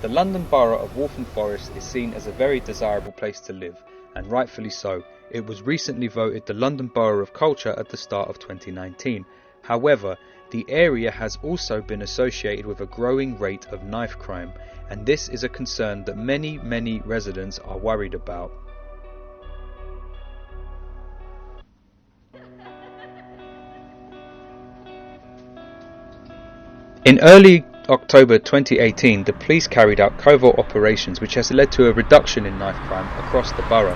The London Borough of Waltham Forest is seen as a very desirable place to live, and rightfully so. It was recently voted the London Borough of Culture at the start of 2019. However, the area has also been associated with a growing rate of knife crime, and this is a concern that many residents are worried about. In early October 2018, the police carried out covert operations which has led to a reduction in knife crime across the borough.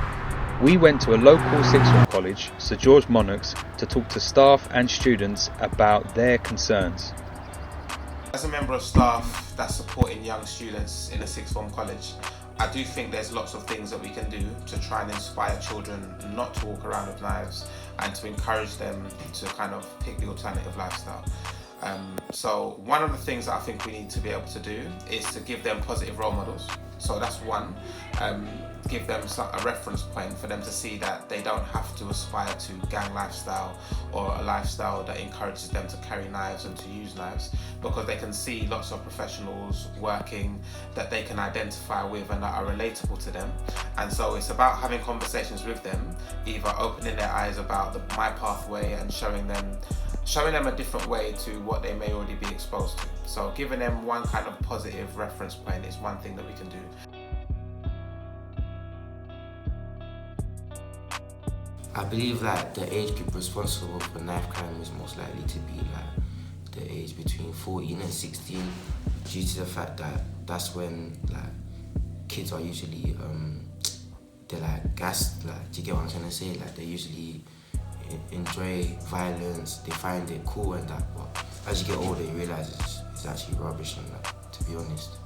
We went to a local sixth form college, Sir George Monarchs, to talk to staff and students about their concerns. As a member of staff that's supporting young students in a sixth form college, I do think there's lots of things that we can do to try and inspire children not to walk around with knives and to encourage them to kind of pick the alternative lifestyle. So one of the things that I think we need to be able to do is to give them positive role models. So that's one. Give them a reference point for them to see that they don't have to aspire to gang lifestyle or a lifestyle that encourages them to carry knives and to use knives, because they can see lots of professionals working that they can identify with and that are relatable to them. And so it's about having conversations with them, either opening their eyes about my pathway and showing them a different way to what they may already be exposed to. So giving them one kind of positive reference point is one thing that we can do. I believe like the age group responsible for knife crime is most likely to be like the age between 14 and 16, due to the fact that that's when like kids are usually they're like gassed, like, do you get what I'm trying to say? Like they usually enjoy violence, they find it cool and that, but as you get older you realise it's actually rubbish and that, to be honest.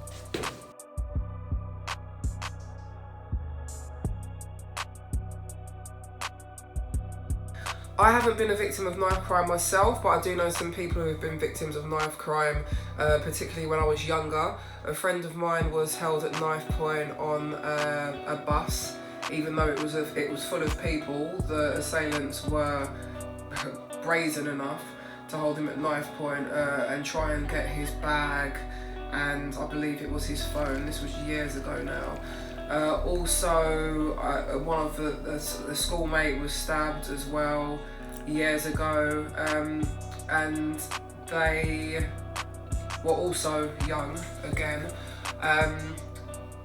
I haven't been a victim of knife crime myself, but I do know some people who have been victims of knife crime, particularly when I was younger. A friend of mine was held at knife point on a bus. Even though it was full of people, the assailants were brazen enough to hold him at knife point and try and get his bag, and I believe it was his phone. This was years ago now. Also, one of the schoolmate was stabbed as well years ago, and they were also young again.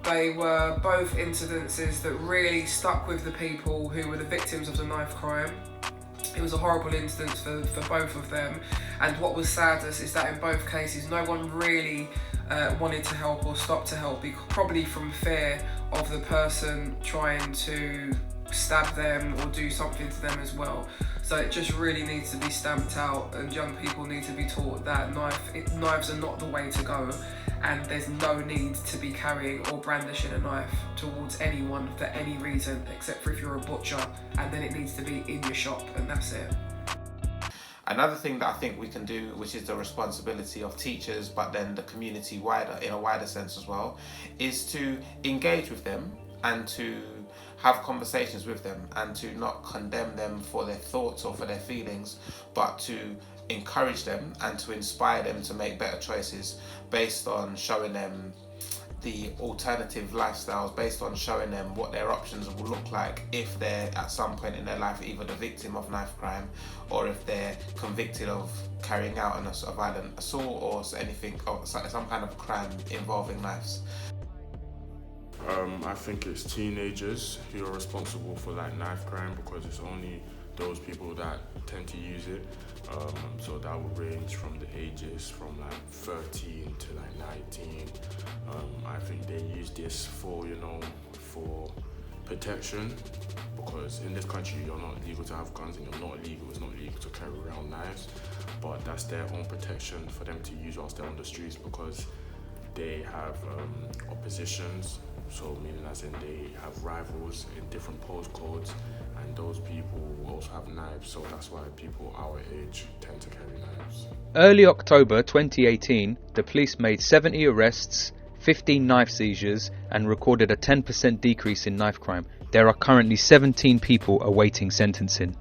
They were both incidences that really stuck with the people who were the victims of the knife crime. It was a horrible incident for both of them, and what was saddest is that in both cases no one really wanted to help or stopped to help, probably from fear of the person trying to stab them or do something to them as well. So it just really needs to be stamped out, and young people need to be taught that knives are not the way to go, and there's no need to be carrying or brandishing a knife towards anyone for any reason, except for if you're a butcher, and then it needs to be in your shop, and that's it. Another thing that I think we can do, which is the responsibility of teachers, but then the community in a wider sense as well, is to engage with them and to have conversations with them and to not condemn them for their thoughts or for their feelings, but to encourage them and to inspire them to make better choices based on showing them the alternative lifestyles, based on showing them what their options will look like if they're at some point in their life either the victim of knife crime or if they're convicted of carrying out a violent assault or anything, or some kind of crime involving knives. I think it's teenagers who are responsible for like knife crime, because it's only those people that tend to use it. So that would range from the ages from like 13 to like 19. I think they use this for protection, because in this country you're not legal to have guns and it's not legal to carry around knives, but that's their own protection for them to use whilst they're on the streets, because they have oppositions, so meaning as in they have rivals in different postcodes, and those people also have knives, so that's why people our age tend to carry knives. Early October 2018, the police made 70 arrests, 15 knife seizures, and recorded a 10% decrease in knife crime. There are currently 17 people awaiting sentencing.